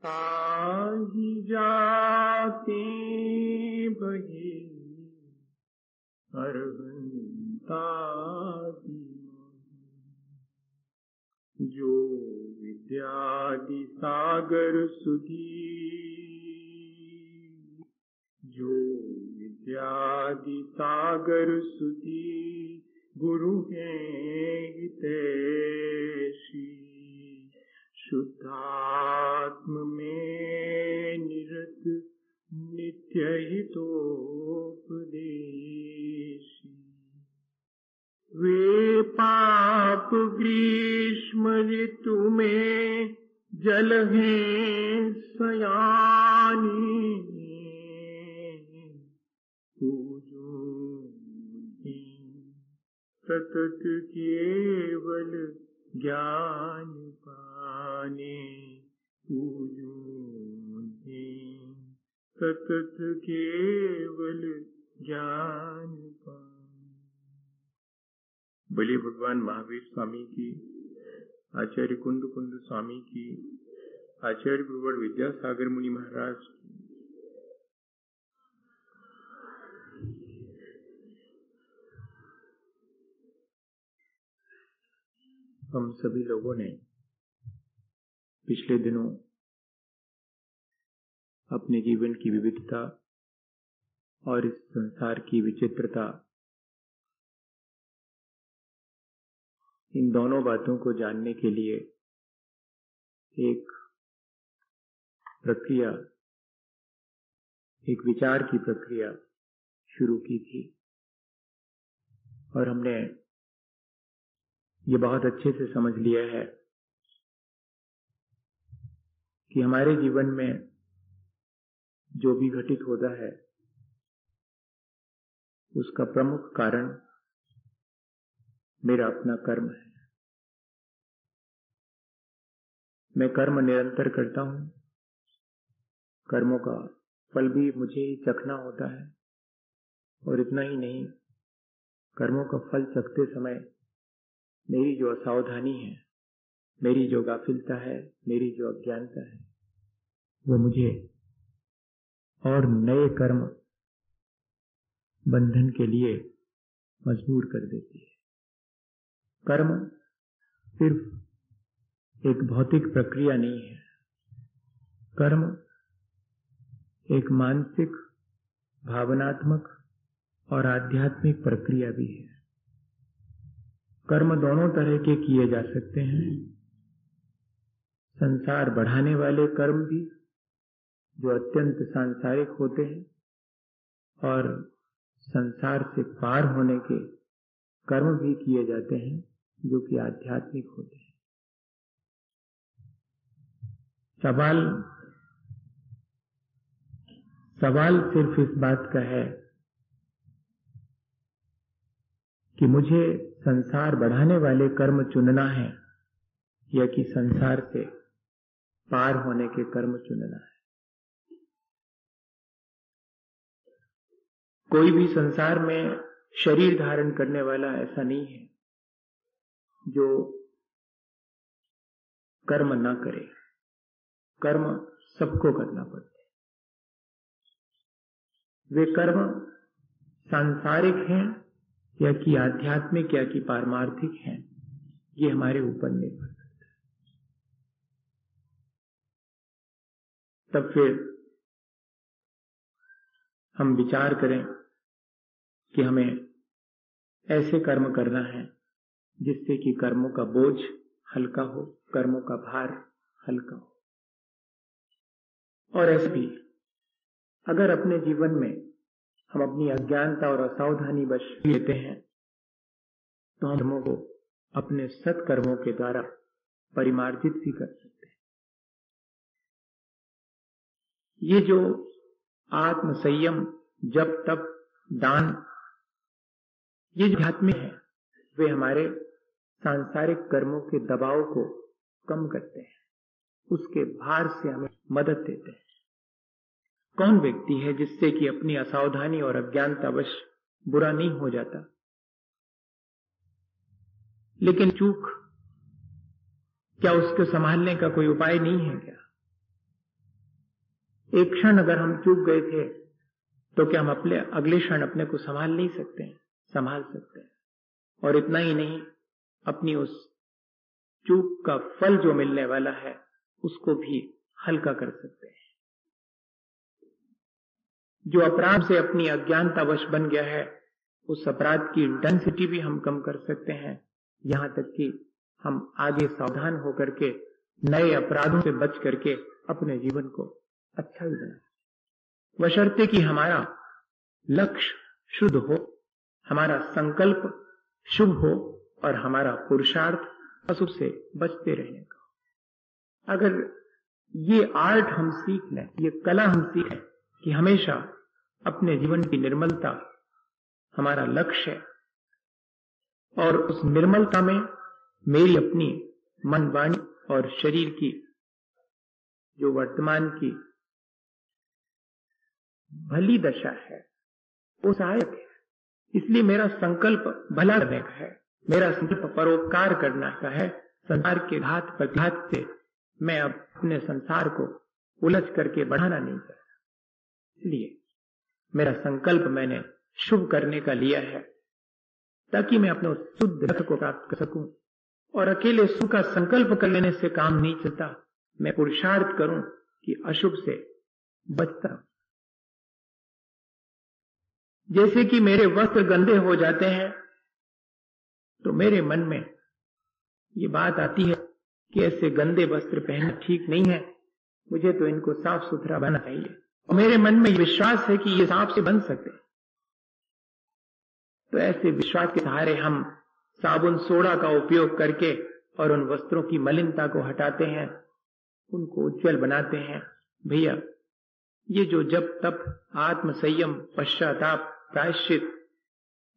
ताहि जाते बहे अरहंतादि जो विद्यादि सागर सुधी, जो विद्यादि सागर सुधी गुरु हैं हितैषी, शुद्धात्म में निरत नित्य हितोपदेशी। वे पाप ग्रीष्म ऋतु में जल हैं सयानी, सतत केवल ज्ञान पाने, सतत केवल ज्ञान पाने। बोलिए भगवान महावीर स्वामी की, आचार्य कुंद स्वामी की, आचार्य गुरुवर विद्यासागर मुनि महाराज की। हम सभी लोगों ने पिछले दिनों अपने जीवन की विविधता और इस संसार की विचित्रता, इन दोनों बातों को जानने के लिए एक प्रक्रिया, एक विचार की प्रक्रिया शुरू की थी। और हमने ये बहुत अच्छे से समझ लिया है कि हमारे जीवन में जो भी घटित होता है उसका प्रमुख कारण मेरा अपना कर्म है। मैं कर्म निरंतर करता हूं, कर्मों का फल भी मुझे ही चखना होता है। और इतना ही नहीं, कर्मों का फल चखते समय मेरी जो असावधानी है, मेरी जो गाफिलता है, मेरी जो अज्ञानता है, वो मुझे और नए कर्म बंधन के लिए मजबूर कर देती है। कर्म सिर्फ एक भौतिक प्रक्रिया नहीं है, कर्म एक मानसिक, भावनात्मक और आध्यात्मिक प्रक्रिया भी है। कर्म दोनों तरह के किए जा सकते हैं। संसार बढ़ाने वाले कर्म भी, जो अत्यंत सांसारिक होते हैं, और संसार से पार होने के कर्म भी किए जाते हैं, जो कि आध्यात्मिक होते हैं। सवाल सिर्फ इस बात का है कि मुझे संसार बढ़ाने वाले कर्म चुनना है या कि संसार से पार होने के कर्म चुनना है। कोई भी संसार में शरीर धारण करने वाला ऐसा नहीं है जो कर्म न करे। कर्म सबको करना पड़ता है। वे कर्म सांसारिक हैं या कि आध्यात्मिक या कि पारमार्थिक हैं, ये हमारे ऊपर निर्भर करता है। तब फिर हम विचार करें कि हमें ऐसे कर्म करना है जिससे कि कर्मों का बोझ हल्का हो, कर्मों का भार हल्का हो। और ऐसे भी अगर अपने जीवन में हम अपनी अज्ञानता और असावधानी बच लेते हैं तो हम कर्मों को अपने सत्कर्मों के द्वारा परिमार्जित भी कर सकते हैं। ये जो आत्म संयम, जप, तप, दान, ये जो आध्यात्म है, वे हमारे सांसारिक कर्मों के दबाव को कम करते हैं, उसके भार से हमें मदद देते हैं। कौन व्यक्ति है जिससे कि अपनी असावधानी और अज्ञानतावश बुरा नहीं हो जाता, लेकिन चूक, क्या उसको संभालने का कोई उपाय नहीं है क्या? एक क्षण अगर हम चूक गए थे तो क्या हम अपने अगले क्षण अपने को संभाल नहीं सकते हैं? संभाल सकते हैं। और इतना ही नहीं, अपनी उस चूक का फल जो मिलने वाला है उसको भी हल्का कर सकते हैं। जो अपराध से अपनी अज्ञानतावश बन गया है उस अपराध की इंटेंसिटी भी हम कम कर सकते हैं, यहां तक कि हम आगे सावधान होकर के नए अपराधों से बच करके अपने जीवन को अच्छा भी बनाए, बशर्ते कि हमारा लक्ष्य शुद्ध हो, हमारा संकल्प शुभ हो और हमारा पुरुषार्थ अशुभ से बचते रहने का। अगर ये आर्ट हम सीख लें, ये कला हम सीख लें कि हमेशा अपने जीवन की निर्मलता हमारा लक्ष्य है और उस निर्मलता में मेरी अपनी मन, वाणी और शरीर की जो वर्तमान की भली दशा है वो सहायक है। इसलिए मेरा संकल्प भला करने का है, मेरा संकल्प परोपकार करने का है। संसार के घात प्रतिघात से मैं अब अपने संसार को उलझ करके बढ़ाना नहीं चाहता, इसलिए मेरा संकल्प मैंने शुभ करने का लिया है ताकि मैं अपने शुद्ध रथ को प्राप्त कर सकूं। और अकेले सुख का संकल्प कर लेने से काम नहीं चलता, मैं पुरुषार्थ करूं कि अशुभ से बचता हूं। जैसे कि मेरे वस्त्र गंदे हो जाते हैं तो मेरे मन में ये बात आती है कि ऐसे गंदे वस्त्र पहनना ठीक नहीं है, मुझे तो इनको साफ सुथरा बनना चाहिए। और मेरे मन में विश्वास है कि ये साफ से बन सकते हैं। तो ऐसे विश्वास के सहारे हम साबुन सोडा का उपयोग करके और उन वस्त्रों की मलिनता को हटाते हैं, उनको उज्जवल बनाते हैं। भैया, ये जो जब तप, आत्म संयम, पश्चाताप, प्रायश्चित,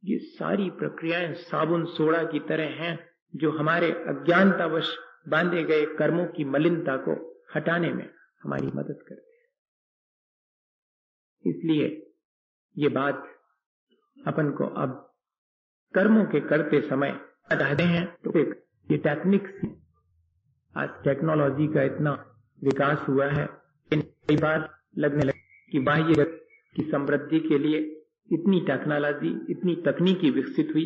ये सारी प्रक्रियाएं साबुन सोडा की तरह हैं जो हमारे अज्ञानतावश बांधे गए कर्मों की मलिनता को हटाने में हमारी मदद करते हैं। इसलिए ये बात अपन को अब कर्मों के करते समय बताते हैं। तो एक ये टेक्निक्स, आज टेक्नोलॉजी का इतना विकास हुआ है, कई बार लगने लगे कि बाह्य जगत की समृद्धि के लिए इतनी टेक्नोलॉजी, इतनी तकनीकी विकसित हुई,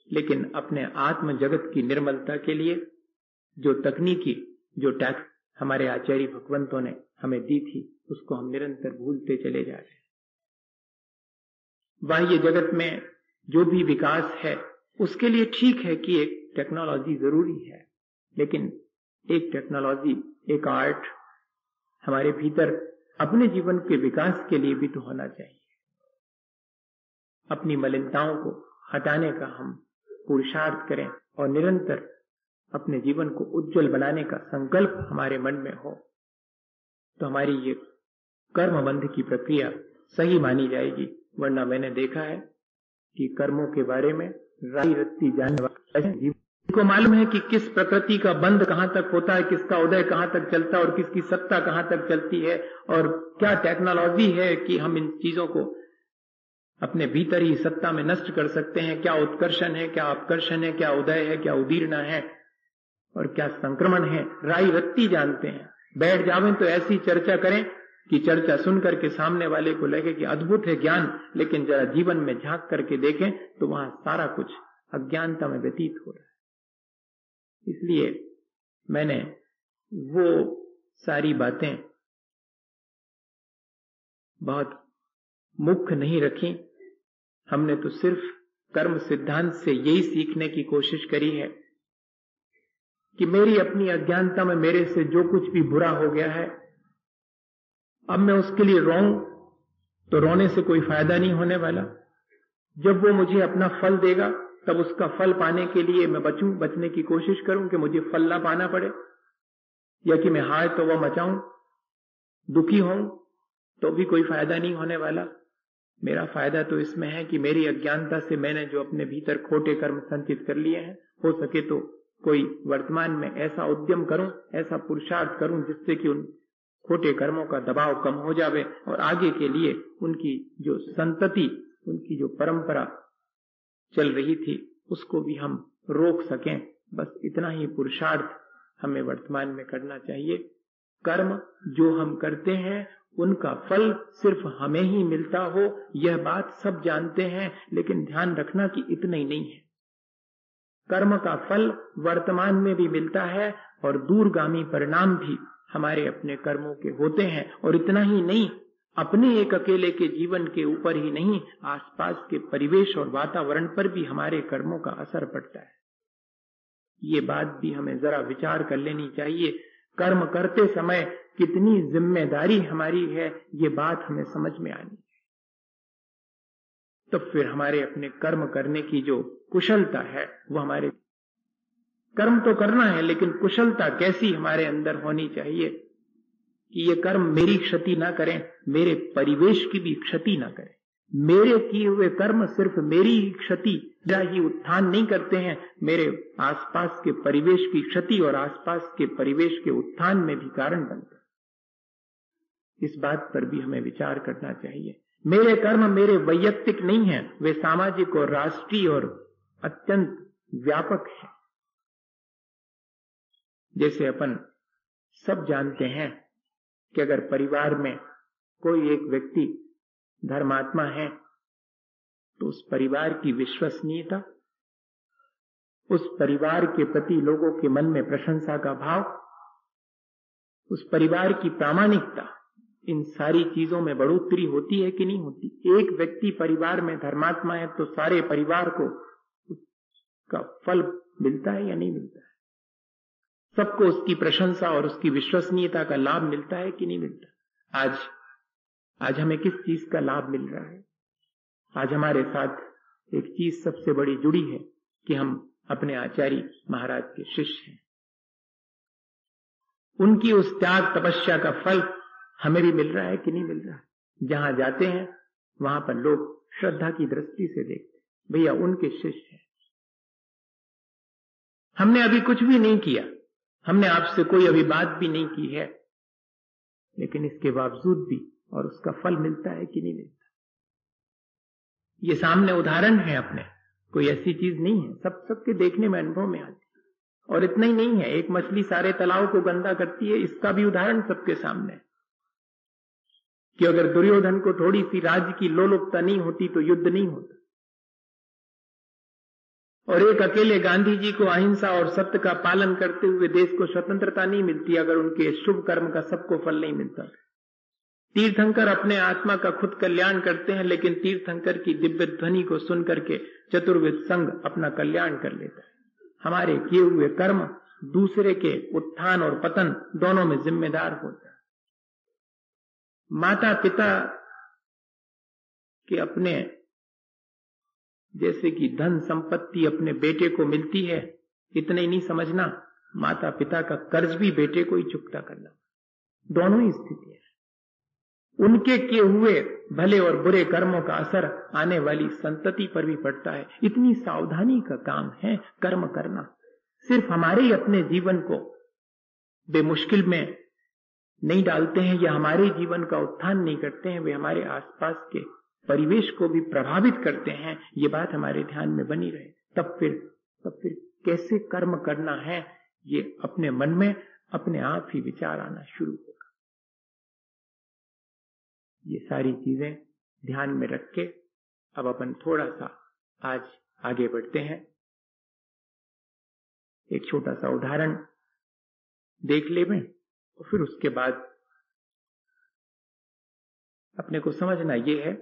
लेकिन अपने आत्म जगत की निर्मलता के लिए जो तकनीकी, जो हमारे आचार्य भगवंतों ने हमें दी थी, उसको हम निरंतर भूलते चले जा रहे हैं। बाह्य जगत में जो भी विकास है उसके लिए ठीक है कि एक टेक्नोलॉजी जरूरी है, लेकिन एक टेक्नोलॉजी, एक आर्ट हमारे भीतर अपने जीवन के विकास के लिए भी तो होना चाहिए। अपनी मलिनताओं को हटाने का हम पुरुषार्थ करें और निरंतर अपने जीवन को उज्जवल बनाने का संकल्प हमारे मन में हो, तो हमारी ये कर्मबंध की प्रक्रिया सही मानी जाएगी। वरना मैंने देखा है कि कर्मों के बारे में राई रत्ती जानने वाले को मालूम है कि किस प्रकृति का बंध कहां तक होता है, किसका उदय कहां तक चलता है और किसकी सत्ता कहां तक चलती है, और क्या टेक्नोलॉजी है कि हम इन चीजों को अपने भीतर ही सत्ता में नष्ट कर सकते हैं। क्या उत्कर्षण है, क्या अपकर्षण है, क्या उदय है, क्या उदीर्ण है और क्या संक्रमण है, राई रत्ती जानते हैं। बैठ जावें तो ऐसी चर्चा करें कि चर्चा सुन करके सामने वाले को लगे कि अद्भुत है ज्ञान, लेकिन जरा जीवन में झांक करके देखें तो वहां सारा कुछ अज्ञानता में व्यतीत हो रहा है। इसलिए मैंने वो सारी बातें बहुत मुख्य नहीं रखी। हमने तो सिर्फ कर्म सिद्धांत से यही सीखने की कोशिश करी है कि मेरी अपनी अज्ञानता में मेरे से जो कुछ भी बुरा हो गया है, अब मैं उसके लिए रोऊं तो रोने से कोई फायदा नहीं होने वाला। जब वो मुझे अपना फल देगा तब उसका फल पाने के लिए मैं बचने की कोशिश करूं कि मुझे फल ना पाना पड़े, या कि मैं हाय तो वह मचाऊं, दुखी हूं तो भी कोई फायदा नहीं होने वाला। मेरा फायदा तो इसमें है कि मेरी अज्ञानता से मैंने जो अपने भीतर खोटे कर्म संचित कर लिए हैं, हो सके तो कोई वर्तमान में ऐसा उद्यम करूं, ऐसा पुरुषार्थ करूं जिससे कि उन खोटे कर्मों का दबाव कम हो जावे और आगे के लिए उनकी जो संतति, उनकी जो परंपरा चल रही थी उसको भी हम रोक सकें। बस इतना ही पुरुषार्थ हमें वर्तमान में करना चाहिए। कर्म जो हम करते हैं उनका फल सिर्फ हमें ही मिलता हो, यह बात सब जानते हैं, लेकिन ध्यान रखना कि इतना ही नहीं है। कर्म का फल वर्तमान में भी मिलता है और दूरगामी परिणाम भी हमारे अपने कर्मों के होते हैं। और इतना ही नहीं, अपने एक अकेले के जीवन के ऊपर ही नहीं, आसपास के परिवेश और वातावरण पर भी हमारे कर्मों का असर पड़ता है। ये बात भी हमें जरा विचार कर लेनी चाहिए। कर्म करते समय कितनी जिम्मेदारी हमारी है, ये बात हमें समझ में आनी है। तो फिर हमारे अपने कर्म करने की जो कुशलता है, वो हमारे कर्म तो करना है, लेकिन कुशलता कैसी हमारे अंदर होनी चाहिए कि ये कर्म मेरी क्षति ना करें, मेरे परिवेश की भी क्षति ना करें। मेरे किए हुए कर्म सिर्फ मेरी ही क्षति या ही उत्थान नहीं करते हैं, मेरे आसपास के परिवेश की क्षति और आसपास के परिवेश के उत्थान में भी कारण बनते हैं। इस बात पर भी हमें विचार करना चाहिए। मेरे कर्म मेरे वैयक्तिक नहीं है, वे सामाजिक और राष्ट्रीय और अत्यंत व्यापक है। जैसे अपन सब जानते हैं कि अगर परिवार में कोई एक व्यक्ति धर्मात्मा है, तो उस परिवार की विश्वसनीयता, उस परिवार के प्रति लोगों के मन में प्रशंसा का भाव, उस परिवार की प्रामाणिकता, इन सारी चीजों में बढ़ोतरी होती है कि नहीं होती? एक व्यक्ति परिवार में धर्मात्मा है तो सारे परिवार को उसका फल मिलता है या नहीं मिलता है? सबको उसकी प्रशंसा और उसकी विश्वसनीयता का लाभ मिलता है कि नहीं मिलता? आज हमें किस चीज का लाभ मिल रहा है? आज हमारे साथ एक चीज सबसे बड़ी जुड़ी है कि हम अपने आचार्य महाराज के शिष्य हैं। उनकी उस त्याग तपस्या का फल हमें भी मिल रहा है कि नहीं मिल रहा है? जहां जाते हैं वहां पर लोग श्रद्धा की दृष्टि से देखते हैं, भैया उनके शिष्य हैं। हमने अभी कुछ भी नहीं किया, हमने आपसे कोई अभी बात भी नहीं की है, लेकिन इसके बावजूद भी और उसका फल मिलता है कि नहीं मिलता? ये सामने उदाहरण है अपने, कोई ऐसी चीज नहीं है, सबके देखने में अनुभव में आती है। और इतना ही नहीं है, एक मछली सारे तालाब को गंदा करती है, इसका भी उदाहरण सबके सामने है कि अगर दुर्योधन को थोड़ी सी राज्य की लोलुपता नहीं होती तो युद्ध नहीं होता। और एक अकेले गांधी जी को अहिंसा और सत्य का पालन करते हुए देश को स्वतंत्रता नहीं मिलती अगर उनके शुभ कर्म का सबको फल नहीं मिलता। तीर्थंकर अपने आत्मा का खुद कल्याण करते हैं, लेकिन तीर्थंकर की दिव्य ध्वनि को सुन करके चतुर्विध संघ अपना कल्याण कर लेता है। हमारे किए हुए कर्म दूसरे के उत्थान और पतन दोनों में जिम्मेदार होता है। माता पिता के अपने जैसे कि धन संपत्ति अपने बेटे को मिलती है, इतना ही नहीं समझना, माता पिता का कर्ज भी बेटे को ही चुकता करना। दोनों ही स्थितियां, उनके किए हुए भले और बुरे कर्मों का असर आने वाली संतति पर भी पड़ता है। इतनी सावधानी का काम है कर्म करना। सिर्फ हमारे ही अपने जीवन को बेमुश्किल में नहीं डालते हैं या हमारे जीवन का उत्थान नहीं करते हैं, वे हमारे आसपास के परिवेश को भी प्रभावित करते हैं। ये बात हमारे ध्यान में बनी रहे। तब फिर कैसे कर्म करना है, ये अपने मन में अपने आप ही विचार आना शुरू होगा। ये सारी चीजें ध्यान में रख के अब अपन थोड़ा सा आज आगे बढ़ते हैं। एक छोटा सा उदाहरण देख लें और फिर उसके बाद अपने को समझना ये है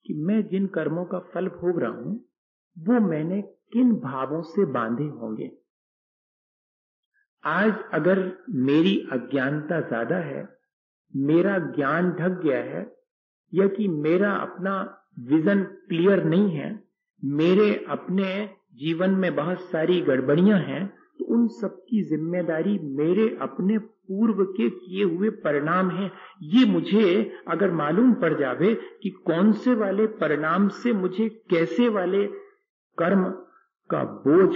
कि मैं जिन कर्मों का फल भोग रहा हूं वो मैंने किन भावों से बांधे होंगे। आज अगर मेरी अज्ञानता ज्यादा है, मेरा ज्ञान ढक गया है, या कि मेरा अपना विजन क्लियर नहीं है, मेरे अपने जीवन में बहुत सारी गड़बड़ियां हैं, तो उन सब की जिम्मेदारी मेरे अपने पूर्व के किए हुए परिणाम हैं। ये मुझे अगर मालूम पड़ जावे कि कौन से वाले परिणाम से मुझे कैसे वाले कर्म का बोझ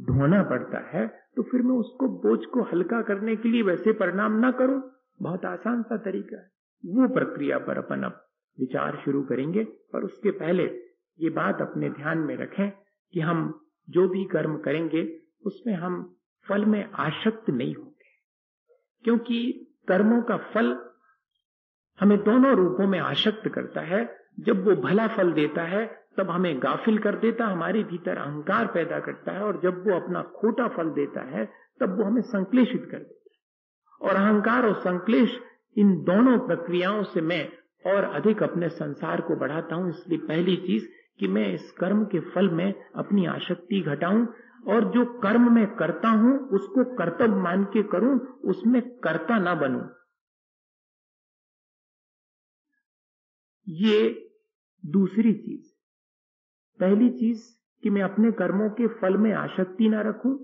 ढोना पड़ता है, तो फिर मैं उसको बोझ को हल्का करने के लिए वैसे परिणाम ना करूं। बहुत आसान सा तरीका है। वो प्रक्रिया पर अपन अब विचार शुरू करेंगे, पर उसके पहले ये बात अपने ध्यान में रखें कि हम जो भी कर्म करेंगे उसमें हम फल में आसक्त नहीं होंगे, क्योंकि कर्मों का फल हमें दोनों रूपों में आसक्त करता है। जब वो भला फल देता है तब हमें गाफिल कर देता, हमारे भीतर अहंकार पैदा करता है, और जब वो अपना खोटा फल देता है तब वो हमें संक्लेशित कर देता है। और अहंकार और संक्लेश, इन दोनों प्रक्रियाओं से मैं और अधिक अपने संसार को बढ़ाता हूं। इसलिए पहली चीज कि मैं इस कर्म के फल में अपनी आसक्ति घटाऊं, और जो कर्म मैं करता हूं उसको कर्तव्य मान के करूं, उसमें कर्ता ना बनूं। ये दूसरी चीज। पहली चीज कि मैं अपने कर्मों के फल में आसक्ति ना रखूं,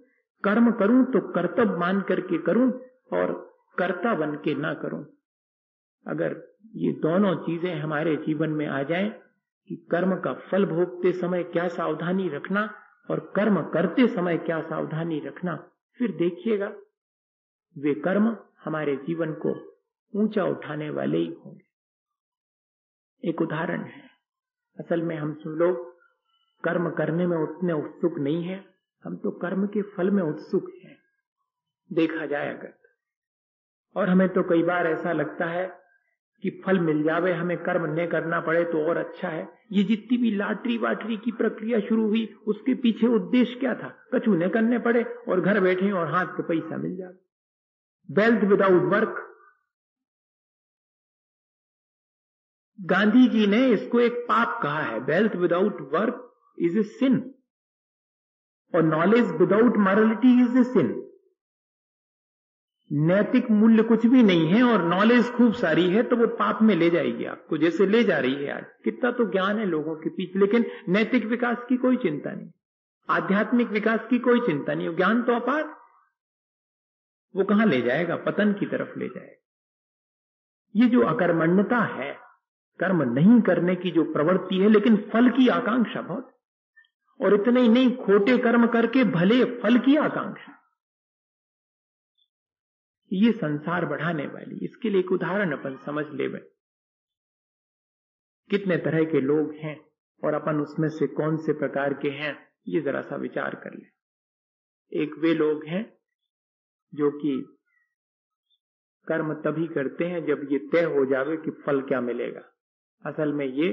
कर्म करूं तो कर्तव्य मान करके करूं और कर्ता बन के ना करूं। अगर ये दोनों चीजें हमारे जीवन में आ जाएं कि कर्म का फल भोगते समय क्या सावधानी रखना और कर्म करते समय क्या सावधानी रखना, फिर देखिएगा वे कर्म हमारे जीवन को ऊंचा उठाने वाले ही होंगे। एक उदाहरण है, असल में हम सब लोग कर्म करने में उतने उत्सुक नहीं है, हम तो कर्म के फल में उत्सुक हैं, देखा जाए अगर। और हमें तो कई बार ऐसा लगता है कि फल मिल जावे, हमें कर्म न करना पड़े तो और अच्छा है। ये जितनी भी लॉटरी वाटरी की प्रक्रिया शुरू हुई, उसके पीछे उद्देश्य क्या था? कछु न करने पड़े और घर बैठे और हाथ पे पैसा मिल जाए। Wealth without work. Gandhi ji ने इसको एक पाप कहा है। Wealth without work is a sin, और knowledge without morality is a sin. नैतिक मूल्य कुछ भी नहीं है और नॉलेज खूब सारी है तो वो पाप में ले जाएगी आपको, जैसे ले जा रही है आज। कितना तो ज्ञान है लोगों के पीछे, लेकिन नैतिक विकास की कोई चिंता नहीं, आध्यात्मिक विकास की कोई चिंता नहीं। ज्ञान तो अपार, वो कहां ले जाएगा? पतन की तरफ ले जाएगा। ये जो अकर्मण्यता है, कर्म नहीं करने की जो प्रवृत्ति है, लेकिन फल की आकांक्षा बहुत, और इतने ही नहीं, खोटे कर्म करके भले फल की आकांक्षा, ये संसार बढ़ाने वाली। इसके लिए एक उदाहरण अपन समझ ले। कितने तरह के लोग हैं और अपन उसमें से कौन से प्रकार के हैं, ये जरा सा विचार कर ले। एक वे लोग हैं जो कि कर्म तभी करते हैं जब ये तय हो जावे कि फल क्या मिलेगा। असल में ये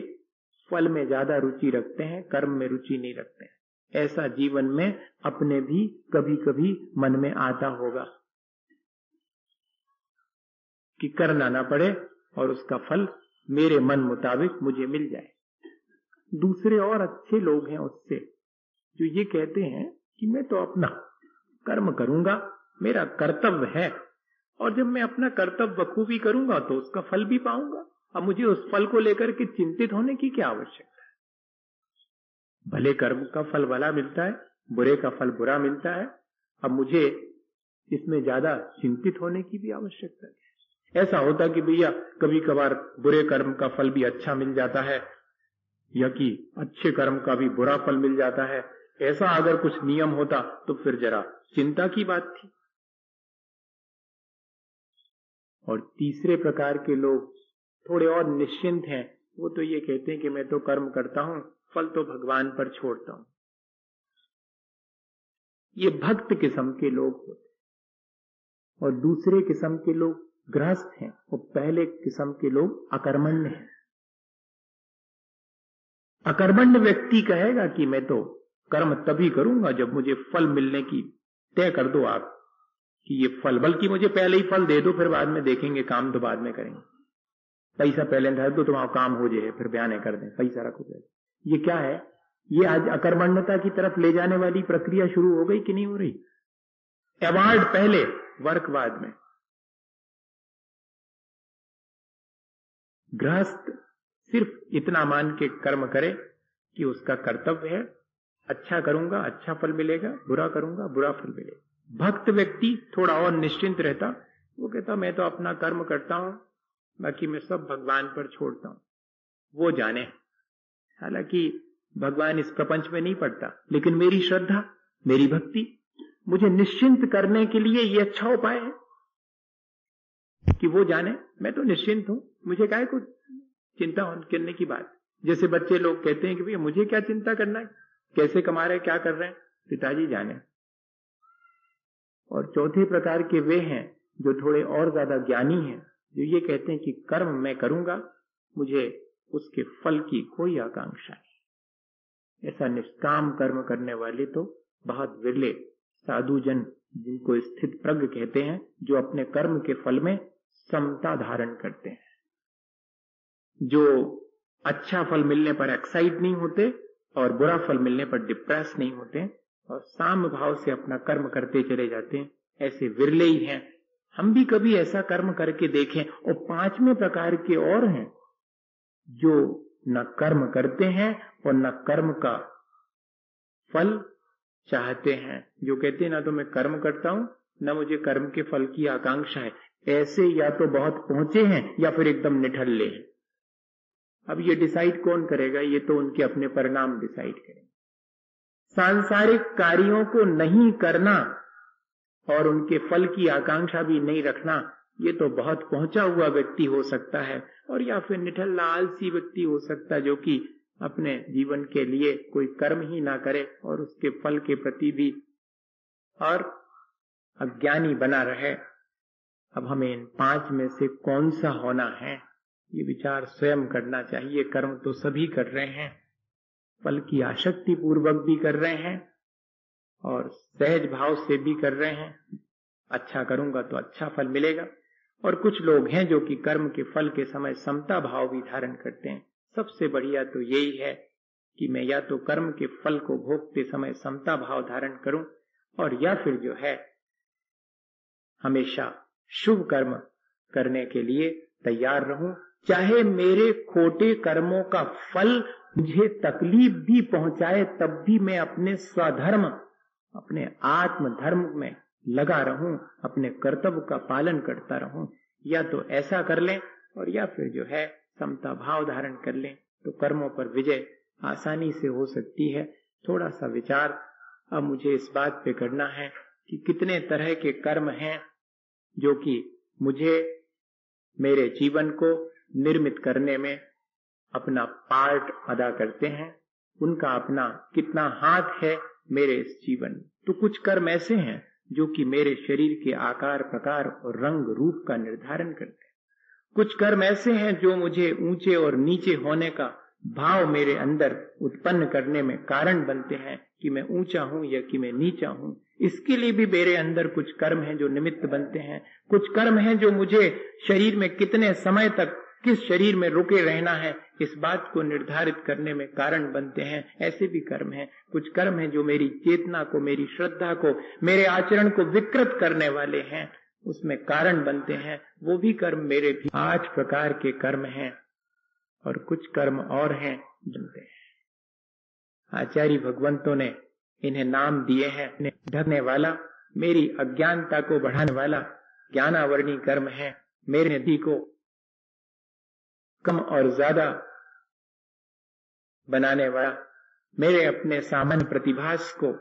फल में ज्यादा रुचि रखते हैं, कर्म में रुचि नहीं रखते हैं। ऐसा जीवन में अपने भी कभी कभी मन में आता होगा कि करना ना पड़े और उसका फल मेरे मन मुताबिक मुझे मिल जाए। दूसरे और अच्छे लोग हैं उससे, जो ये कहते हैं कि मैं तो अपना कर्म करूंगा, मेरा कर्तव्य है, और जब मैं अपना कर्तव्य बखूबी करूंगा तो उसका फल भी पाऊंगा। अब मुझे उस फल को लेकर के चिंतित होने की क्या आवश्यकता है? भले कर्म का फल भला मिलता है, बुरे का फल बुरा मिलता है। अब मुझे इसमें ज्यादा चिंतित होने की भी आवश्यकता है। ऐसा होता कि भैया कभी कभार बुरे कर्म का फल भी अच्छा मिल जाता है, या कि अच्छे कर्म का भी बुरा फल मिल जाता है। ऐसा अगर कुछ नियम होता तो फिर जरा चिंता की बात थी। और तीसरे प्रकार के लोग थोड़े और निश्चिंत हैं। वो तो ये कहते हैं कि मैं तो कर्म करता हूं, फल तो भगवान पर छोड़ता हूं। ये भक्त किस्म के लोग होते। और दूसरे किस्म के लोग गृहस्थ हैं, और पहले किस्म के लोग अकर्मण्य हैं। अकर्मण्य व्यक्ति कहेगा कि मैं तो कर्म तभी करूंगा जब मुझे फल मिलने की तय कर दो आप कि ये फल, बल्कि मुझे पहले ही फल दे दो, फिर बाद में देखेंगे, काम तो बाद में करेंगे। पैसा पहले धर दो, तुम्हारा काम हो जाए, फिर बयाने कर दें, पैसा रखो पहले। ये क्या है? ये आज अकर्मण्यता की तरफ ले जाने वाली प्रक्रिया शुरू हो गई कि नहीं हो रही? अवार्ड पहले, वर्क बाद में। गृहस्थ सिर्फ इतना मान के कर्म करे कि उसका कर्तव्य है, अच्छा करूंगा अच्छा फल मिलेगा, बुरा करूंगा बुरा फल मिलेगा। भक्त व्यक्ति थोड़ा और निश्चिंत रहता, वो कहता मैं तो अपना कर्म करता हूं, बाकी मैं सब भगवान पर छोड़ता हूं, वो जाने। हालांकि भगवान इस प्रपंच में नहीं पड़ता, लेकिन मेरी श्रद्धा, मेरी भक्ति मुझे निश्चिंत करने के लिए ये अच्छा उपाय है कि वो जाने मैं तो निश्चिंत हूं, मुझे काहे को चिंता करने की बात। जैसे बच्चे लोग कहते हैं कि भैया मुझे क्या चिंता करना है, कैसे कमा रहे, क्या कर रहे हैं, पिताजी जाने। और चौथे प्रकार के वे हैं जो थोड़े और ज्यादा ज्ञानी हैं, जो ये कहते हैं कि कर्म मैं करूंगा, मुझे उसके फल की कोई आकांक्षा नहीं। ऐसा निष्काम कर्म करने वाले तो बहुत विरले साधु जन, जिनको स्थित प्रज्ञ कहते हैं, जो अपने कर्म के फल में समता धारण करते हैं, जो अच्छा फल मिलने पर एक्साइट नहीं होते और बुरा फल मिलने पर डिप्रेस नहीं होते और साम भाव से अपना कर्म करते चले जाते हैं। ऐसे विरले ही हैं। हम भी कभी ऐसा कर्म करके देखें। और पांचवें प्रकार के और हैं जो न कर्म करते हैं और न कर्म का फल चाहते हैं, जो कहते हैं ना तो मैं कर्म करता हूं न मुझे कर्म के फल की आकांक्षा है। ऐसे या तो बहुत पहुंचे हैं या फिर एकदम निठल्ले हैं। अब ये डिसाइड कौन करेगा? ये तो उनके अपने परिणाम डिसाइड करेंगे। सांसारिक कार्यों को नहीं करना और उनके फल की आकांक्षा भी नहीं रखना, ये तो बहुत पहुंचा हुआ व्यक्ति हो सकता है, और या फिर निठल्ला आलसी व्यक्ति हो सकता है जो कि अपने जीवन के लिए कोई कर्म ही ना करे और उसके फल के प्रति भी और अज्ञानी बना रहे। अब हमें इन पांच में से कौन सा होना है, ये विचार स्वयं करना चाहिए। कर्म तो सभी कर रहे हैं, फल की आसक्ति पूर्वक भी कर रहे हैं और सहज भाव से भी कर रहे हैं। अच्छा करूंगा तो अच्छा फल मिलेगा। और कुछ लोग हैं जो कि कर्म के फल के समय समता भाव भी धारण करते हैं। सबसे बढ़िया तो यही है कि मैं या तो कर्म के फल को भोगते समय समता भाव धारण करूं और या फिर जो है हमेशा शुभ कर्म करने के लिए तैयार रहूं, चाहे मेरे खोटे कर्मों का फल मुझे तकलीफ भी पहुंचाए, तब भी मैं अपने स्वधर्म, अपने आत्म धर्म में लगा रहूं, अपने कर्तव्य का पालन करता रहूं। या तो ऐसा कर लें और या फिर जो है समता भाव धारण कर लें, तो कर्मों पर विजय आसानी से हो सकती है। थोड़ा सा विचार अब मुझे इस बात पे करना है कि कितने तरह के कर्म हैं जो कि मुझे मेरे जीवन को निर्मित करने में अपना पार्ट अदा करते हैं, उनका अपना कितना हाथ है मेरे इस जीवन में। तो कुछ कर्म ऐसे हैं जो कि मेरे शरीर के आकार प्रकार और रंग रूप का निर्धारण करते हैं। कुछ कर्म ऐसे हैं जो मुझे ऊंचे और नीचे होने का भाव मेरे अंदर उत्पन्न करने में कारण बनते हैं कि मैं ऊंचा हूं या कि मैं नीचा हूं। इसके लिए भी मेरे अंदर कुछ कर्म हैं जो निमित्त बनते हैं। कुछ कर्म हैं जो मुझे शरीर में कितने समय तक किस शरीर में रुके रहना है इस बात को निर्धारित करने में कारण बनते हैं। ऐसे भी कर्म हैं। कुछ कर्म हैं जो मेरी चेतना को, मेरी श्रद्धा को, मेरे आचरण को विकृत करने वाले हैं, उसमें कारण बनते हैं। वो भी कर्म मेरे भी 8 प्रकार के कर्म हैं। और कुछ कर्म और हैं बनते हैं। आचार्य भगवंतों ने इन्हें नाम दिए हैं। ढकने वाला, मेरी अज्ञानता को बढ़ाने वाला ज्ञानावर्णी कर्म है। मेरे नदी को कम और ज्यादा बनाने वाला, मेरे अपने सामान्य प्रतिभास को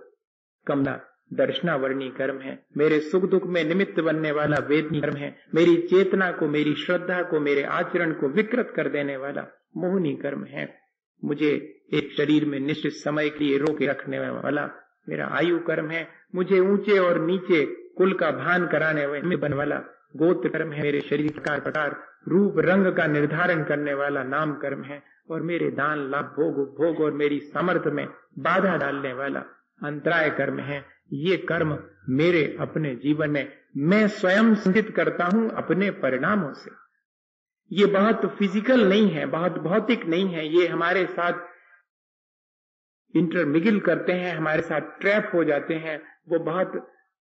कम दर्शनावर्णी कर्म है। मेरे सुख दुख में निमित्त बनने वाला वेदनी कर्म है। मेरी चेतना को, मेरी श्रद्धा को, मेरे आचरण को विकृत कर देने वाला मोहनी कर्म है। मुझे एक शरीर में निश्चित समय के लिए रोके रखने वाला मेरा आयु कर्म है। मुझे ऊंचे और नीचे कुल का भान कराने वाला गोत्र कर्म है। मेरे शरीर का प्रकार रूप रंग का निर्धारण करने वाला नाम कर्म है। और मेरे दान लाभ भोग उपभोग और मेरी सामर्थ्य में बाधा डालने वाला अंतराय कर्म है। ये कर्म मेरे अपने जीवन में मैं स्वयं संचित करता हूं अपने परिणामों से। ये बहुत फिजिकल नहीं है, बहुत भौतिक नहीं है। ये हमारे साथ इंटरमिगिल करते हैं, हमारे साथ ट्रैप हो जाते हैं। वो बहुत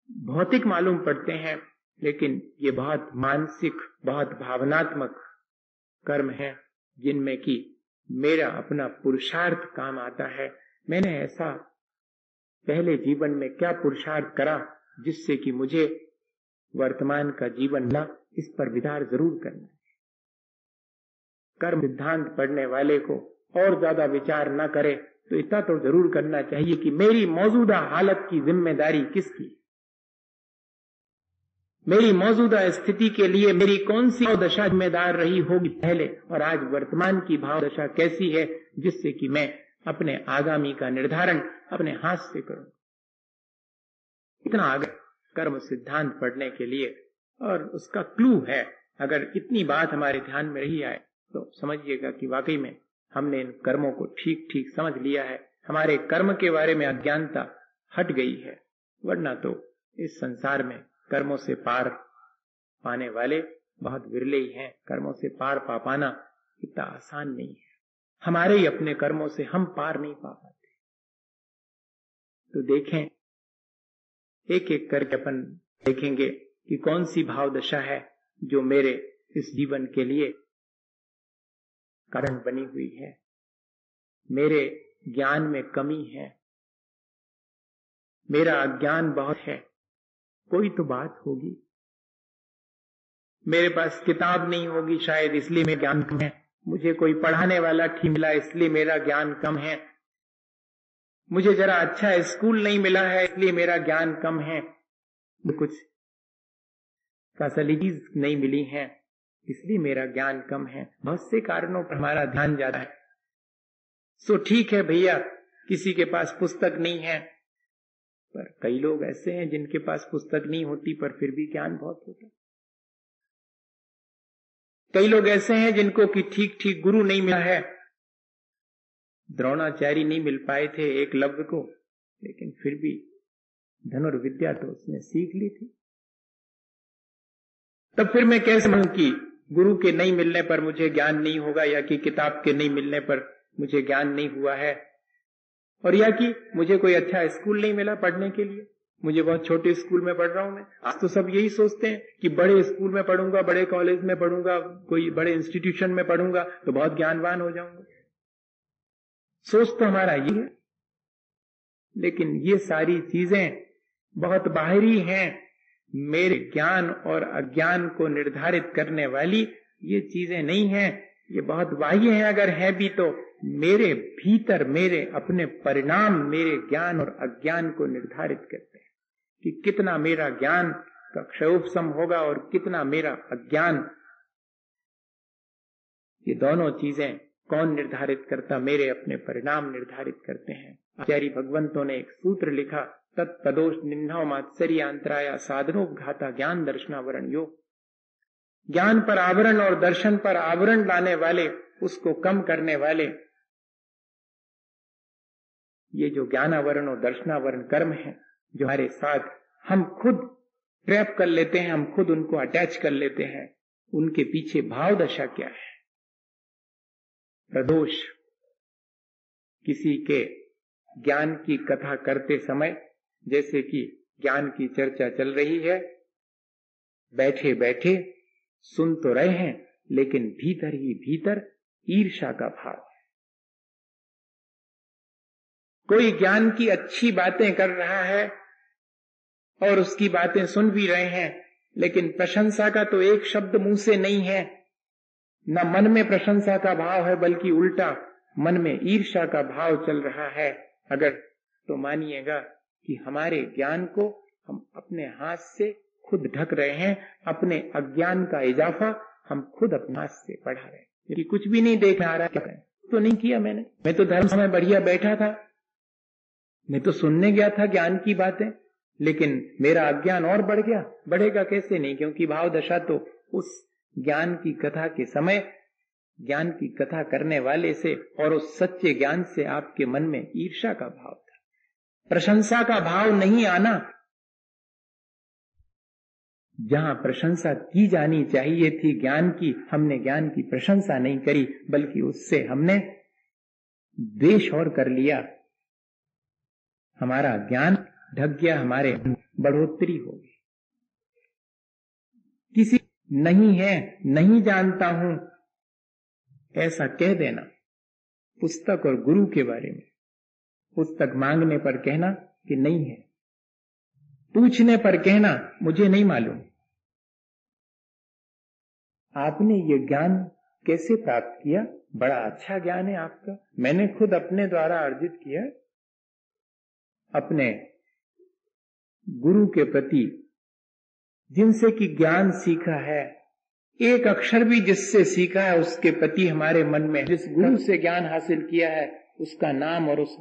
भौतिक मालूम पड़ते हैं, लेकिन ये बहुत मानसिक, बहुत भावनात्मक कर्म है जिनमें कि मेरा अपना पुरुषार्थ काम आता है। मैंने ऐसा पहले जीवन में क्या पुरुषार्थ करा जिससे कि मुझे वर्तमान का जीवन मिला, इस पर विचार जरूर करना है। कर्म सिद्धांत पढ़ने वाले को और ज्यादा विचार न करे तो इतना तो जरूर करना चाहिए कि मेरी मौजूदा हालत की जिम्मेदारी किसकी, मेरी मौजूदा स्थिति के लिए मेरी कौन सी भावदशा जिम्मेदार रही होगी पहले, और आज वर्तमान की भावदशा कैसी है, जिससे कि मैं अपने आगामी का निर्धारण अपने हाथ से करूं। इतना आगे कर्म सिद्धांत पढ़ने के लिए, और उसका क्लू है अगर इतनी बात हमारे ध्यान में रही आए तो समझिएगा कि वाकई में हमने इन कर्मों को ठीक ठीक समझ लिया है, हमारे कर्म के बारे में अज्ञानता हट गई है। वरना तो इस संसार में कर्मों से पार पाने वाले बहुत विरले ही हैं। कर्मों से पार पा पाना इतना आसान नहीं है, हमारे ही अपने कर्मों से हम पार नहीं पा पाते। तो देखें, एक एक करके अपन देखेंगे कि कौन सी भाव दशा है जो मेरे इस जीवन के लिए कारण बनी हुई है। मेरे ज्ञान में कमी है, मेरा अज्ञान बहुत है, कोई तो बात होगी। मेरे पास किताब नहीं होगी शायद, इसलिए मेरा ज्ञान कम है। मुझे कोई पढ़ाने वाला ठीक मिला, इसलिए मेरा ज्ञान कम है। मुझे जरा अच्छा स्कूल नहीं मिला है, इसलिए मेरा ज्ञान कम है। कुछ फैसिलिटीज नहीं मिली हैं, इसलिए मेरा ज्ञान कम है। बहुत से कारणों पर हमारा ध्यान जाता है। सो ठीक है भैया, किसी के पास पुस्तक नहीं है, पर कई लोग ऐसे हैं जिनके पास पुस्तक नहीं होती पर फिर भी ज्ञान बहुत होता है। कई लोग ऐसे हैं जिनको कि ठीक ठीक गुरु नहीं मिला है। द्रोणाचार्य नहीं मिल पाए थे एकलव्य को, लेकिन फिर भी धनुर्विद्या तो उसने सीख ली थी। तब फिर मैं कैसे कहूं कि गुरु के नहीं मिलने पर मुझे ज्ञान नहीं होगा, या कि किताब के नहीं मिलने पर मुझे ज्ञान नहीं हुआ है, और या कि मुझे कोई अच्छा स्कूल नहीं मिला पढ़ने के लिए, मुझे बहुत छोटे स्कूल में पढ़ रहा हूं मैं। आज तो सब यही सोचते हैं कि बड़े स्कूल में पढ़ूंगा, बड़े कॉलेज में पढ़ूंगा, कोई बड़े इंस्टीट्यूशन में पढ़ूंगा तो बहुत ज्ञानवान हो जाऊंगा। सोच तो हमारा ये है, लेकिन ये सारी चीजें बहुत बाहरी हैं। मेरे ज्ञान और अज्ञान को निर्धारित करने वाली ये चीजें नहीं हैं, ये बहुत बाह्य हैं। अगर है भी तो मेरे भीतर मेरे अपने परिणाम मेरे ज्ञान और अज्ञान को निर्धारित करते हैं कि कितना मेरा ज्ञान का क्षयोपशम होगा और कितना मेरा अज्ञान। ये दोनों चीजें कौन निर्धारित करता? मेरे अपने परिणाम निर्धारित करते हैं। आचार्य भगवंतों ने एक सूत्र लिखा, तत्पदोष निन्नव मात्सर्यांतराया साधनोपघाता ज्ञान दर्शनावरण योग। ज्ञान पर आवरण और दर्शन पर आवरण लाने वाले, उसको कम करने वाले ये जो ज्ञानावरण और दर्शनावरण कर्म है, जो हमारे साथ हम खुद ट्रैप कर लेते हैं, हम खुद उनको अटैच कर लेते हैं, उनके पीछे भाव दशा क्या है? प्रदोष, किसी के ज्ञान की कथा करते समय, जैसे कि ज्ञान की चर्चा चल रही है, बैठे बैठे सुन तो रहे हैं, लेकिन भीतर ही भीतर ईर्ष्या का भाव है। कोई ज्ञान की अच्छी बातें कर रहा है और उसकी बातें सुन भी रहे हैं, लेकिन प्रशंसा का तो एक शब्द मुंह से नहीं है। न मन में प्रशंसा का भाव है, बल्कि उल्टा मन में ईर्ष्या का भाव चल रहा है। अगर तो मानिएगा कि हमारे ज्ञान को हम अपने हाथ से खुद ढक रहे हैं, अपने अज्ञान का इजाफा हम खुद अपने हाथ से बढ़ा रहे हैं। क्योंकि कुछ भी नहीं देख आ रहा, क्या तो नहीं किया मैंने, मैं तो धर्म समय बढ़िया बैठा था, मैं तो सुनने गया था ज्ञान की बातें, लेकिन मेरा अज्ञान और बढ़ गया। बढ़ेगा कैसे? नहीं, क्योंकि भाव दशा तो उस ज्ञान की कथा के समय, ज्ञान की कथा करने वाले से और उस सच्चे ज्ञान से आपके मन में ईर्ष्या का भाव था, प्रशंसा का भाव नहीं आना। जहां प्रशंसा की जानी चाहिए थी ज्ञान की, हमने ज्ञान की प्रशंसा नहीं करी, बल्कि उससे हमने द्वेष और कर लिया। हमारा ज्ञान ढक गया, हमारे बढ़ोतरी हो गई। किसी नहीं है, नहीं जानता हूं, ऐसा कह देना पुस्तक और गुरु के बारे में। पुस्तक मांगने पर कहना कि नहीं है, पूछने पर कहना मुझे नहीं मालूम। आपने ये ज्ञान कैसे प्राप्त किया? बड़ा अच्छा ज्ञान है आपका, मैंने खुद अपने द्वारा अर्जित किया। अपने गुरु के प्रति जिनसे कि ज्ञान सीखा है, एक अक्षर भी जिससे सीखा है, उसके प्रति हमारे मन में, जिस गुरु से ज्ञान हासिल किया है, उसका नाम और उस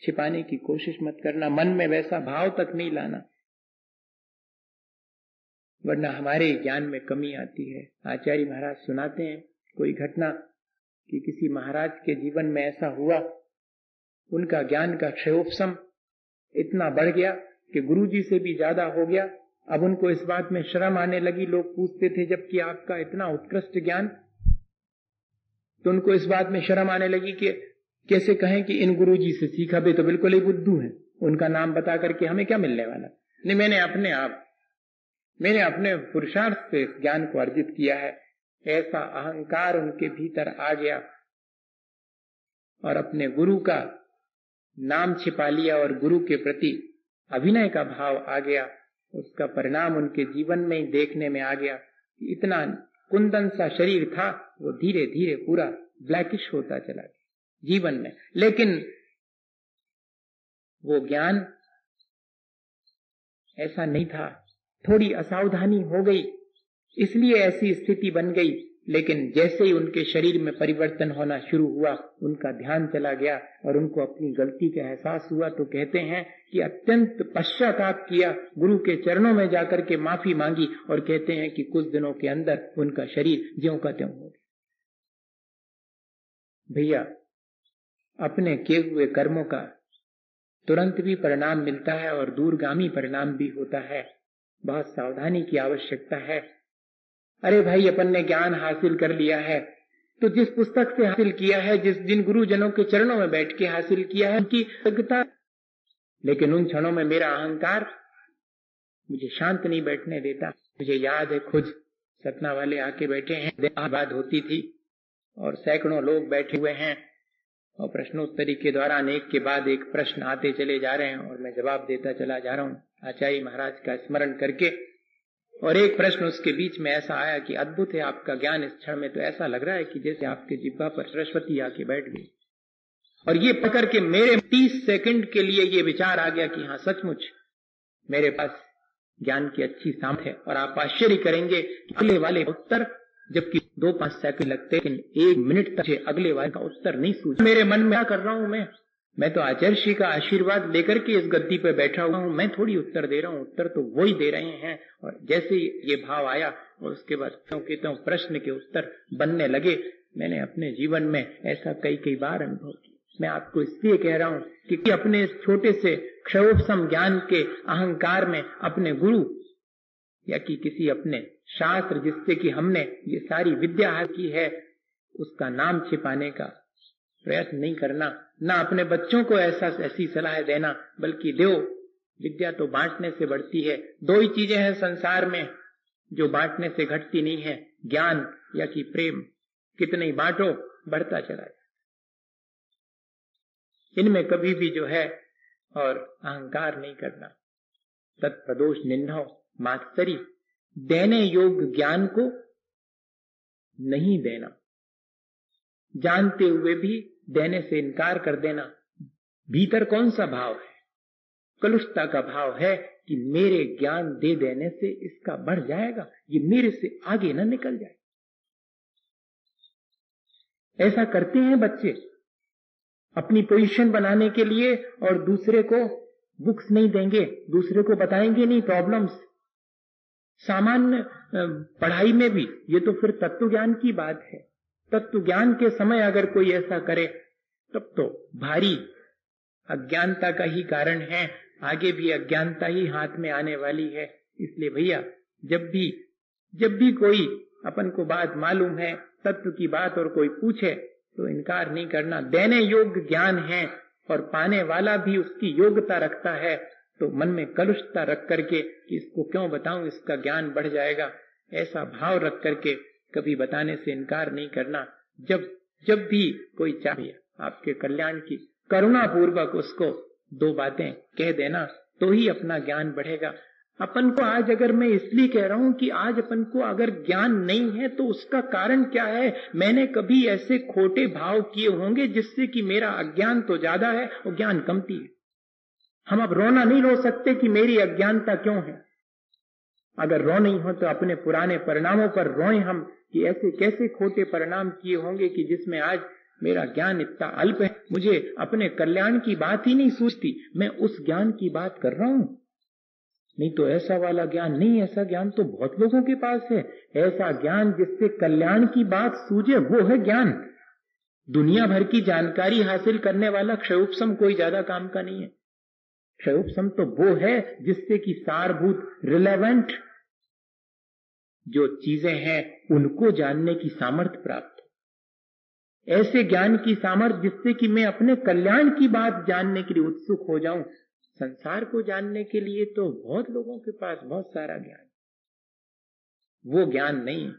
छिपाने की कोशिश मत करना, मन में वैसा भाव तक नहीं लाना। वरना हमारे ज्ञान में कमी आती है। आचार्य महाराज सुनाते हैं कोई घटना कि किसी महाराज के जीवन में ऐसा हुआ, उनका ज्ञान का क्षयोपशम इतना बढ़ गया कि गुरुजी से भी ज्यादा हो गया। अब उनको इस बात में शर्म आने लगी। लोग पूछते थे जबकि आपका इतना उत्कृष्ट ज्ञान, तो उनको इस बात में शर्म आने लगी कि कैसे कहें कि इन गुरुजी से सीखा, भी तो बिल्कुल ही बुद्धू है, उनका नाम बता करके हमें क्या मिलने वाला। नहीं, मैंने अपने पुरुषार्थ से इस ज्ञान को अर्जित किया है। ऐसा अहंकार उनके भीतर आ गया और अपने गुरु का नाम छिपा लिया और गुरु के प्रति अभिनय का भाव आ गया। उसका परिणाम उनके जीवन में ही देखने में आ गया। इतना कुंदन सा शरीर था, वो धीरे धीरे पूरा ब्लैकिश होता चला गया जीवन में। लेकिन वो ज्ञान ऐसा नहीं था, थोड़ी असावधानी हो गई, इसलिए ऐसी स्थिति बन गई। लेकिन जैसे ही उनके शरीर में परिवर्तन होना शुरू हुआ, उनका ध्यान चला गया और उनको अपनी गलती का एहसास हुआ। तो कहते हैं कि अत्यंत पश्चाताप किया, गुरु के चरणों में जाकर के माफी मांगी और कहते हैं कि कुछ दिनों के अंदर उनका शरीर ज्यों का त्यों हो गया। भैया, अपने किए हुए कर्मों का तुरंत भी परिणाम मिलता है और दूरगामी परिणाम भी होता है। बहुत सावधानी की आवश्यकता है। अरे भाई, अपन ने ज्ञान हासिल कर लिया है तो जिस पुस्तक से हासिल किया है, जिन गुरुजनों के चरणों में बैठ के हासिल किया है, उनकी कृतज्ञता। लेकिन उन क्षणों में मेरा अहंकार मुझे शांत नहीं बैठने देता। मुझे याद है, खुद सतना वाले आके बैठे हैं, बात होती थी और सैकड़ों लोग बैठे हुए हैं और प्रश्नोत्तरी के दौरान एक के बाद एक प्रश्न आते चले जा रहे हैं और मैं जवाब देता चला जा रहा हूँ आचार्य महाराज का स्मरण करके। और एक प्रश्न उसके बीच में ऐसा आया कि अद्भुत है आपका ज्ञान, इस क्षण में तो ऐसा लग रहा है कि जैसे आपके जिह्वा पर सरस्वती आके बैठ गई। और ये पकड़ के मेरे 30 सेकंड के लिए ये विचार आ गया कि हाँ, सचमुच मेरे पास ज्ञान की अच्छी सामर्थ्य है। और आप आश्चर्य करेंगे कि अगले वाले उत्तर, जबकि 2-5 सेकंड लगते, लेकिन 1 मिनट तक अगले वाले का उत्तर नहीं सूझा। मेरे मन में क्या कर रहा हूं मैं तो आचार्य श्री का आशीर्वाद लेकर के इस गद्दी पे बैठा हुआ हूं, मैं थोड़ी उत्तर दे रहा हूं, उत्तर तो वो ही दे रहे हैं। और जैसे ये भाव आया और उसके बाद क्यों प्रश्न के उत्तर बनने लगे। मैंने अपने जीवन में ऐसा कई बार अनुभव किया। मैं आपको इसलिए कह रहा हूं कि अपने इस छोटे से क्षयोपशम ज्ञान के अहंकार में अपने गुरु या कि किसी अपने शास्त्र जिससे कि हमने ये सारी विद्या हासिल की है, उसका नाम छिपाने का प्रयत्न नहीं करना, ना अपने बच्चों को ऐसी सलाह देना, बल्कि दो, विद्या तो बांटने से बढ़ती है। 2 ही चीजें हैं संसार में जो बांटने से घटती नहीं है, ज्ञान या कि प्रेम। कितने ही बांटो, बढ़ता चला जाए। इनमें कभी भी जो है और अहंकार नहीं करना। तत्प्रदोष निन्नौ मात्सरी, देने योग्य ज्ञान को नहीं देना, जानते हुए भी देने से इनकार कर देना। भीतर कौन सा भाव है? कलुषता का भाव है कि मेरे ज्ञान दे देने से इसका बढ़ जाएगा, ये मेरे से आगे न निकल जाए। ऐसा करते हैं बच्चे अपनी पोजीशन बनाने के लिए, और दूसरे को बुक्स नहीं देंगे, दूसरे को बताएंगे नहीं प्रॉब्लम्स। सामान्य पढ़ाई में भी ये तो फिर तत्व ज्ञान की बात है। तत्व ज्ञान के समय अगर कोई ऐसा करे तब तो भारी अज्ञानता का ही कारण है, आगे भी अज्ञानता ही हाथ में आने वाली है। इसलिए भैया, जब भी कोई अपन को बात मालूम है, तत्व की बात, और कोई पूछे तो इनकार नहीं करना। देने योग्य ज्ञान है और पाने वाला भी उसकी योग्यता रखता है, तो मन में कलुषता रख करके कि इसको क्यों बताऊं, इसका ज्ञान बढ़ जाएगा, ऐसा भाव रख करके कभी बताने से इनकार नहीं करना। जब भी कोई चाहे आपके कल्याण की, करुणा पूर्वक उसको 2 बातें कह देना, तो ही अपना ज्ञान बढ़ेगा। अपन को आज, अगर मैं इसलिए कह रहा हूं कि आज अपन को अगर ज्ञान नहीं है तो उसका कारण क्या है? मैंने कभी ऐसे खोटे भाव किए होंगे जिससे कि मेरा अज्ञान तो ज्यादा है और ज्ञान कमती है। हम अब रोना नहीं रो सकते कि मेरी अज्ञानता क्यों है। अगर रो नहीं हो तो अपने पुराने परिणामों पर रोएं हम कि ऐसे कैसे खोटे परिणाम किए होंगे कि जिसमें आज मेरा ज्ञान इतना अल्प है, मुझे अपने कल्याण की बात ही नहीं सूझती, मैं उस ज्ञान की बात कर रहा हूं। नहीं तो ऐसा वाला ज्ञान नहीं, ऐसा ज्ञान तो बहुत लोगों के पास है। ऐसा ज्ञान जिससे कल्याण की बात सूझे, वो है ज्ञान। दुनिया भर की जानकारी हासिल करने वाला क्षयोपशम कोई ज्यादा काम का नहीं है। क्षयोपशम तो वो है जिससे कि सारभूत रिलेवेंट जो चीजें हैं उनको जानने की सामर्थ्य प्राप्त हो। ऐसे ज्ञान की सामर्थ्य जिससे कि मैं अपने कल्याण की बात जानने के लिए उत्सुक हो जाऊं। संसार को जानने के लिए तो बहुत लोगों के पास बहुत सारा ज्ञान, वो ज्ञान नहीं।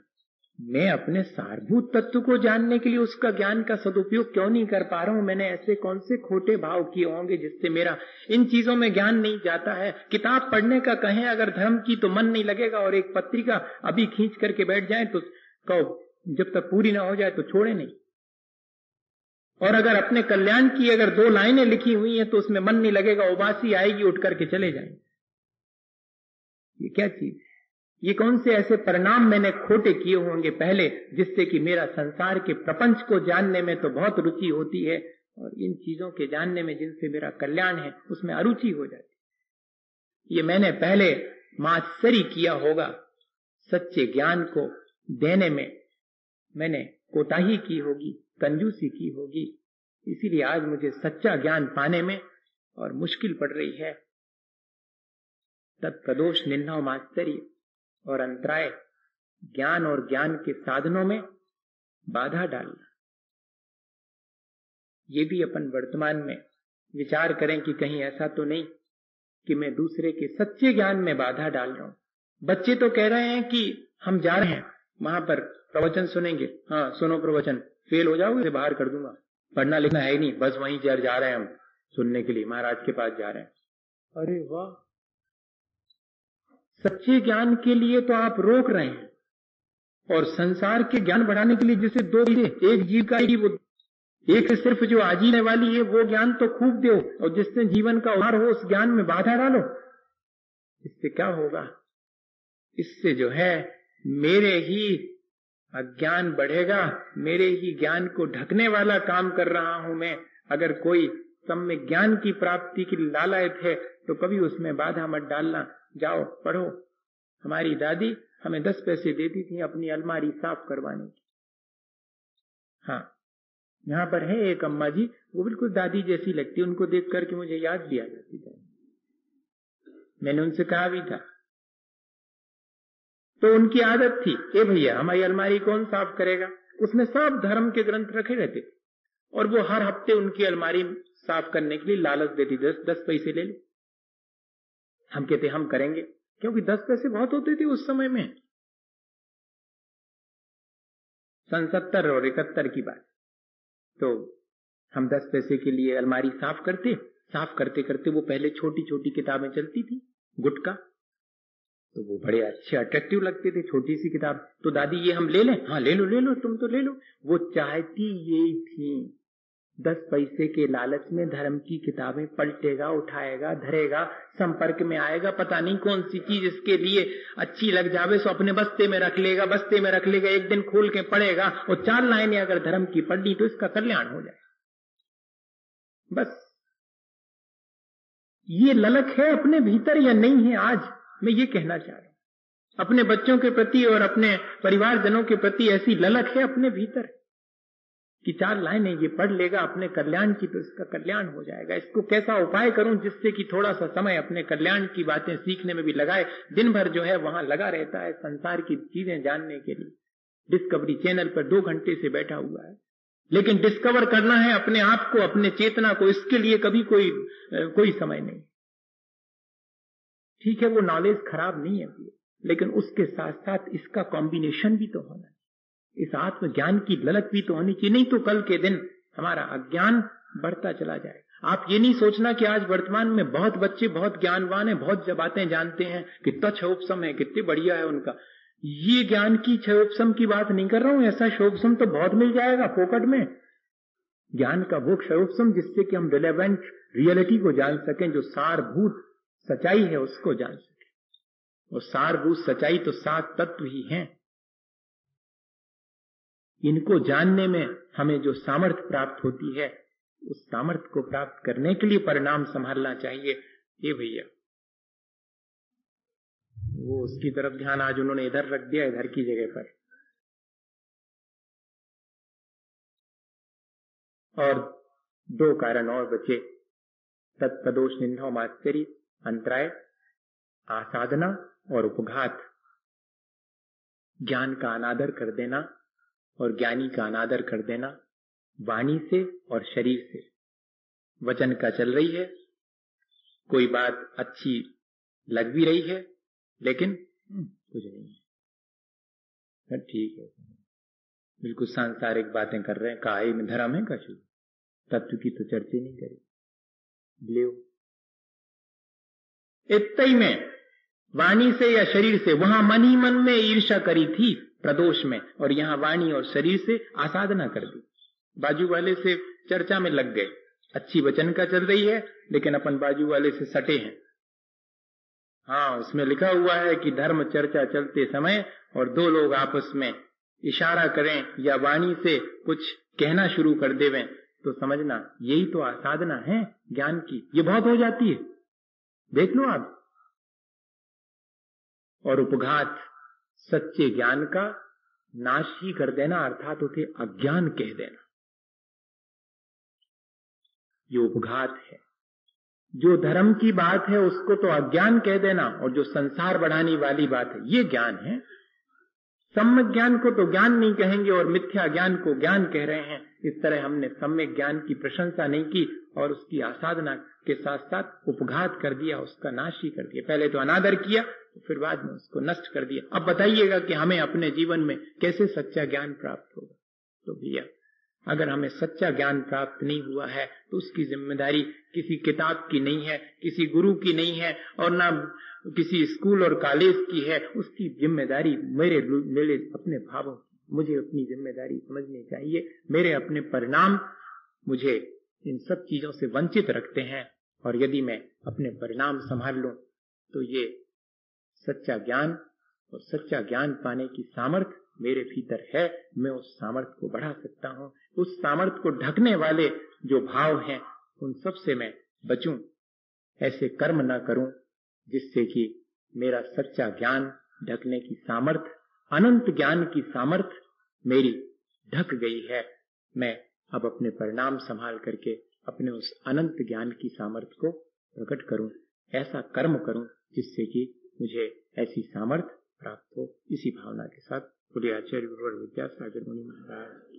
मैं अपने सारभूत तत्व को जानने के लिए उसका ज्ञान का सदुपयोग क्यों नहीं कर पा रहा हूं? मैंने ऐसे कौन से खोटे भाव किए होंगे जिससे मेरा इन चीजों में ज्ञान नहीं जाता है? किताब पढ़ने का कहें अगर धर्म की तो मन नहीं लगेगा, और एक पत्रिका अभी खींच करके बैठ जाए तो कहो जब तक पूरी ना हो जाए तो छोड़े नहीं। और अगर अपने कल्याण की अगर 2 लाइनें लिखी हुई हैं तो उसमें मन नहीं लगेगा, उबासी आएगी, उठ करके चले जाएंगे। ये क्या चीज है? ये कौन से ऐसे परिणाम मैंने खोटे किए होंगे पहले जिससे कि मेरा संसार के प्रपंच को जानने में तो बहुत रुचि होती है, और इन चीजों के जानने में जिनसे मेरा कल्याण है उसमें अरुचि हो जाती। ये मैंने पहले मात्सरी किया होगा, सच्चे ज्ञान को देने में मैंने कोताही की होगी, कंजूसी की होगी। इसीलिए आज मुझे सच्चा ज्ञान पाने में और मुश्किल पड़ रही है। तत्प्रदोष निन्ना मात्सर्य और अंतराय, ज्ञान और ज्ञान के साधनों में बाधा डालना। ये भी अपन वर्तमान में विचार करें कि कहीं ऐसा तो नहीं कि मैं दूसरे के सच्चे ज्ञान में बाधा डाल रहा हूं। बच्चे तो कह रहे हैं कि हम जा रहे हैं वहां पर प्रवचन सुनेंगे। हाँ सुनो प्रवचन, फेल हो जाओगे बाहर कर दूंगा, पढ़ना लिखना है ही नहीं, बस वहीं जा रहे हैं हम सुनने के लिए, महाराज के पास जा रहे हैं। अरे वाह, सच्चे ज्ञान के लिए तो आप रोक रहे हैं, और संसार के ज्ञान बढ़ाने के लिए जिसे 2 चीजें, एक जीव का ही, वो एक सिर्फ जो आजीने वाली है वो ज्ञान तो खूब दो, और जिससे जीवन का उद्धार हो उस ज्ञान में बाधा डालो। इससे क्या होगा? इससे जो है मेरे ही अज्ञान बढ़ेगा, मेरे ही ज्ञान को ढकने वाला काम कर रहा हूं मैं। अगर कोई सम्यक ज्ञान की प्राप्ति की लालयत है तो कभी उसमें बाधा मत डालना। जाओ पढ़ो। हमारी दादी हमें 10 पैसे देती थी अपनी अलमारी साफ करवाने की। हाँ, यहाँ पर है एक अम्मा जी, वो बिल्कुल दादी जैसी लगती, उनको देख करके मुझे याद भी आ जाती है। मैंने उनसे कहा भी था, तो उनकी आदत थी, ए भैया हमारी अलमारी कौन साफ करेगा? उसमें सब धर्म के ग्रंथ रखे रहते थे, और वो हर हफ्ते उनकी अलमारी साफ करने के लिए लालच देती, 10 पैसे ले लो। हम कहते हम करेंगे, क्योंकि 10 पैसे बहुत होते थे उस समय में। 70 और 71 की बात। तो हम 10 पैसे के लिए अलमारी साफ करते करते वो पहले छोटी छोटी किताबें चलती थी गुटका, तो वो बड़े अच्छे अट्रैक्टिव लगते थे, छोटी सी किताब। तो दादी ये हम ले लें? हाँ ले लो तुम तो ले लो। वो चाहती ये थी 10 पैसे के लालच में धर्म की किताबें पलटेगा, उठाएगा, धरेगा, संपर्क में आएगा, पता नहीं कौन सी चीज इसके लिए अच्छी लग जावे सो अपने बस्ते में रख लेगा, एक दिन खोल के पढ़ेगा, और 4 लाइनें अगर धर्म की पढ़ ली तो इसका कल्याण हो जाए। बस ये ललक है अपने भीतर या नहीं है? आज मैं ये कहना चाह रहा हूं, अपने बच्चों के प्रति और अपने परिवारजनों के प्रति ऐसी ललक है अपने भीतर कि 4 लाइनें ये पढ़ लेगा अपने कल्याण की तो इसका कल्याण हो जाएगा। इसको कैसा उपाय करूं जिससे कि थोड़ा सा समय अपने कल्याण की बातें सीखने में भी लगाए। दिन भर जो है वहां लगा रहता है संसार की चीजें जानने के लिए। डिस्कवरी चैनल पर 2 घंटे से बैठा हुआ है, लेकिन डिस्कवर करना है अपने आप को, अपने चेतना को, इसके लिए कभी कोई समय नहीं। ठीक है वो नॉलेज खराब नहीं है, लेकिन उसके साथ साथ इसका कॉम्बिनेशन भी तो होना है, इस आत्मज्ञान की ललक भी तो होनी चाहिए। नहीं तो कल के दिन हमारा अज्ञान बढ़ता चला जाएगा। आप ये नहीं सोचना कि आज वर्तमान में बहुत बच्चे बहुत ज्ञानवान हैं, बहुत बातें जानते हैं, कितना क्षयोपशम है, कितनी बढ़िया है उनका। ये ज्ञान की क्षयोपशम की बात नहीं कर रहा हूं, ऐसा क्षयोपशम तो बहुत मिल जाएगा फोकट में। ज्ञान का वो क्षयोपशम जिससे कि हम रिलेवेंट रियलिटी को जान सकें, जो सारभूत सच्चाई है उसको जान सके। और सारभूत सच्चाई तो 7 तत्व ही हैं। इनको जानने में हमें जो सामर्थ्य प्राप्त होती है, उस सामर्थ्य को प्राप्त करने के लिए परिणाम संभालना चाहिए। ये भैया वो उसकी तरफ ध्यान आज उन्होंने इधर रख दिया, इधर की जगह पर। और दो कारण और बचे, तत्पदोष निंदा मात्सरी, अंतराय, आसाधना और उपघात। ज्ञान का अनादर कर देना और ज्ञानी का अनादर कर देना, वाणी से और शरीर से। वचन का चल रही है, कोई बात अच्छी लग भी रही है, लेकिन कुछ नहीं है, ठीक है, बिल्कुल सांसारिक बातें कर रहे हैं, काहे में धर्म है कछु, तत्व की तो चर्चा नहीं करी। ले इतने ही में वाणी से या शरीर से, वहां मन ही मन में ईर्ष्या करी थी प्रदोष में, और यहां वाणी और शरीर से आसाधना कर दी। बाजू वाले से चर्चा में लग गए, अच्छी वचन का चल रही है, लेकिन अपन बाजू वाले से सटे हैं। हाँ, उसमें लिखा हुआ है कि धर्म चर्चा चलते समय और दो लोग आपस में इशारा करें या वाणी से कुछ कहना शुरू कर देवें, तो समझना यही तो आसाधना है ज्ञान की। ये बहुत हो जाती है, देख लो आप। और उपघात, सच्चे ज्ञान का नाश ही कर देना, अर्थात उसे अज्ञान कह देना, ये उपघात है। जो धर्म की बात है उसको तो अज्ञान कह देना, और जो संसार बढ़ाने वाली बात है ये ज्ञान है। सम्यक ज्ञान को तो ज्ञान नहीं कहेंगे और मिथ्या ज्ञान को ज्ञान कह रहे हैं। इस तरह हमने सम्यक ज्ञान की प्रशंसा नहीं की और उसकी आसाधना के साथ साथ उपघात कर दिया, उसका नाश ही कर दिया। पहले तो अनादर किया, तो फिर बाद में उसको नष्ट कर दिया। अब बताइएगा कि हमें अपने जीवन में कैसे सच्चा ज्ञान प्राप्त होगा। तो भैया, अगर हमें सच्चा ज्ञान प्राप्त नहीं हुआ है तो उसकी जिम्मेदारी किसी किताब की नहीं है, किसी गुरु की नहीं है, और ना किसी स्कूल और कॉलेज की है। उसकी जिम्मेदारी मेरे अपने भावों, मुझे अपनी जिम्मेदारी समझनी चाहिए। मेरे अपने परिणाम मुझे इन सब चीजों से वंचित रखते हैं, और यदि मैं अपने परिणाम संभाल लूं तो ये सच्चा ज्ञान और सच्चा ज्ञान पाने की सामर्थ्य मेरे भीतर है। मैं उस सामर्थ्य को बढ़ा सकता हूं। उस सामर्थ्य को ढकने वाले जो भाव हैं उन सब से मैं बचूं, ऐसे कर्म न करूं जिससे कि मेरा सच्चा ज्ञान ढकने की सामर्थ्य, अनंत ज्ञान की सामर्थ्य मेरी ढक गई है। मैं अब अपने परिणाम संभाल करके अपने उस अनंत ज्ञान की सामर्थ्य को प्रकट करूं, ऐसा कर्म करूं जिससे कि मुझे ऐसी सामर्थ्य प्राप्त हो। इसी भावना के साथ बोलिए आचार्य गुरुवर विद्यासागर मुनि महाराज।